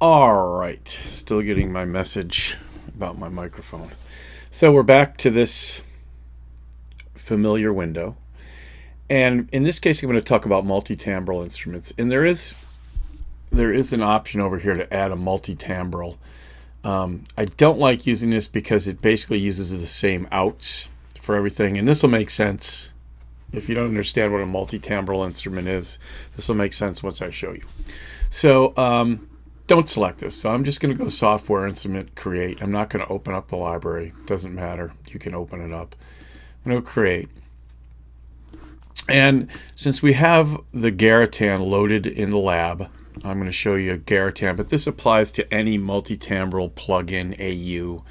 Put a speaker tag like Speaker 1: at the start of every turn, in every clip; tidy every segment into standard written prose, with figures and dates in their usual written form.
Speaker 1: All right, still getting my message about my microphone. So we're back to this familiar window. And in this case, I'm going to talk about multitimbral instruments. And there is an option over here to add a multitimbral. I don't like using this because it basically uses the same outs for everything. And this will make sense if you don't understand what a multitimbral instrument is. This will make sense once I show you. So don't select this. So I'm just going to go software, instrument, create. I'm not going to open up the library. Doesn't matter. You can open it up. I'm going to create. And since we have the Garritan loaded in the lab, I'm going to show you a Garritan, but this applies to any multitimbral plugin AU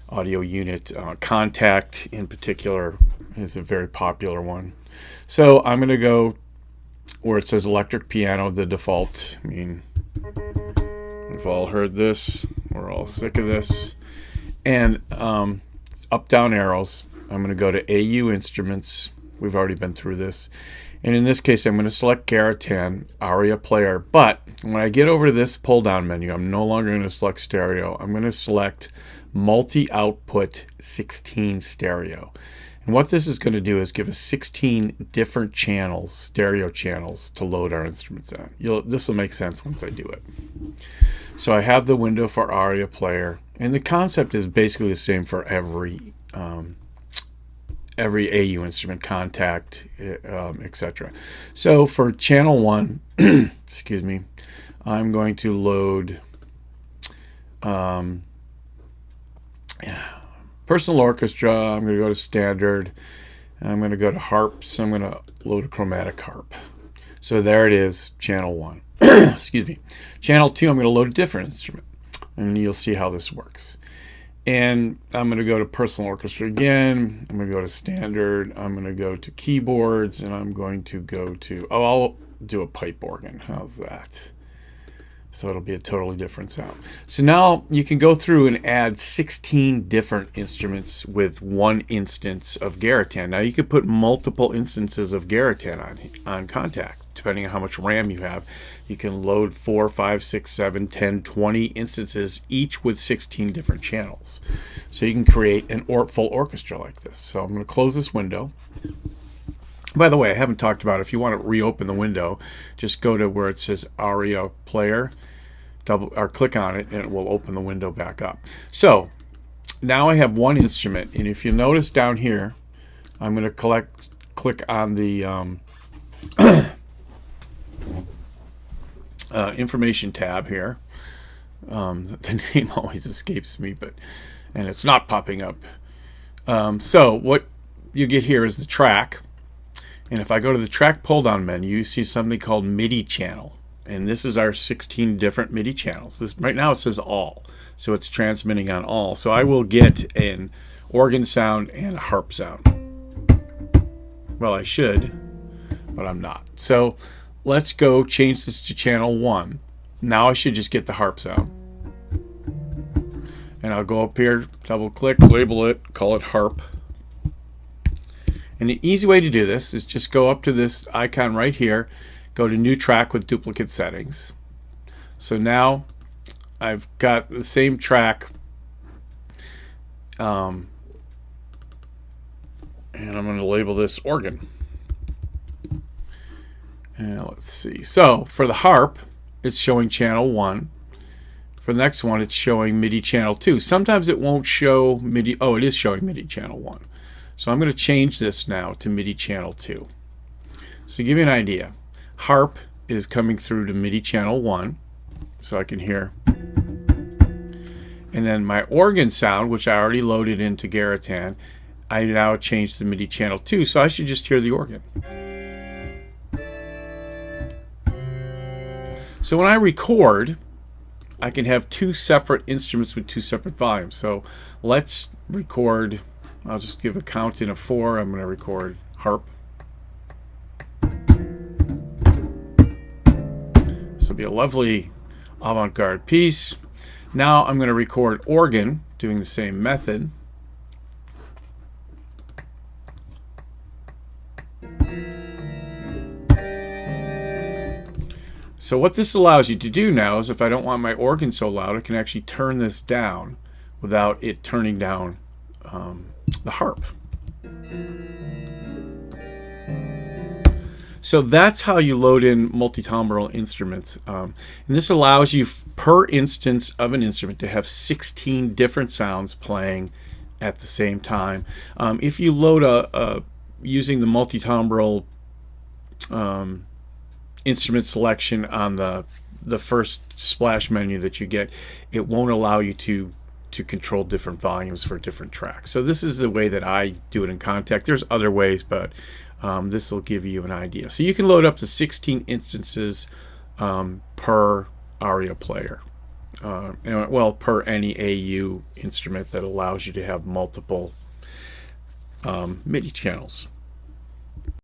Speaker 1: audio unit. Contact in particular is a very popular one. So I'm going to go where it says electric piano, the default. I mean, we've all heard this. We're all sick of this. And up, down arrows. I'm going to go to AU Instruments. We've already been through this. And in this case, I'm going to select Garritan, ARIA player. But when I get over to this pull-down menu, I'm no longer going to select stereo. I'm going to select multi-output 16 stereo. And what this is going to do is give us 16 different channels, stereo channels, to load our instruments on. This will make sense once I do it. So I have the window for ARIA player. And the concept is basically the same for every AU instrument, contact, etc. So for channel 1, excuse me, I'm going to load personal orchestra. I'm going to go to standard. I'm going to go to harps. I'm going to load a chromatic harp. So there it is, channel 1. Excuse me. Channel 2, I'm going to load a different instrument. And you'll see how this works. And I'm going to go to personal orchestra again. I'm going to go to standard. I'm going to go to keyboards. And I'm going to go to, I'll do a pipe organ. How's that? So it'll be a totally different sound. So now you can go through and add 16 different instruments with one instance of Garritan. Now you could put multiple instances of Garritan on contact, depending on how much RAM you have. You can load 4, 5, 6, 7, 10, 20 instances, each with 16 different channels. So you can create an full orchestra like this. So I'm going to close this window. By the way, I haven't talked about it. If you want to reopen the window, just go to where it says ARIA Player, click on it, and it will open the window back up. So now I have one instrument, and if you notice down here, I'm going to click on the information tab here. The name always escapes me, and it's not popping up. So what you get here is the track. And if I go to the track pull-down menu, you see something called MIDI channel. And this is our 16 different MIDI channels. Right now it says all. So it's transmitting on all. So I will get an organ sound and a harp sound. Well, I should, but I'm not. So let's go change this to channel 1. Now I should just get the harp sound. And I'll go up here, double click, label it, call it harp. And the easy way to do this is just go up to this icon right here, go to new track with duplicate settings. So now I've got the same track, and I'm going to label this organ. And let's see. So for the harp, it's showing channel 1. For the next one, it's showing MIDI channel 2. Sometimes it won't show MIDI. Oh, it is showing MIDI channel 1. So I'm going to change this now to MIDI channel 2. So to give you an idea, harp is coming through to MIDI channel 1, so I can hear. And then my organ sound, which I already loaded into Garritan, I now changed to MIDI channel 2, so I should just hear the organ. So when I record, I can have two separate instruments with two separate volumes. So let's record. I'll just give a count in of 4. I'm going to record harp. This will be a lovely avant-garde piece. Now I'm going to record organ, doing the same method. So what this allows you to do now is if I don't want my organ so loud, I can actually turn this down without it turning down the harp. So that's how you load in multitimbral instruments. And this allows you per instance of an instrument to have 16 different sounds playing at the same time. If you load using the multitimbral instrument selection on the first splash menu that you get, it won't allow you to control different volumes for different tracks. So this is the way that I do it in Kontakt. There's other ways, but this will give you an idea. So you can load up to 16 instances per ARIA player. Well, per any AU instrument that allows you to have multiple MIDI channels.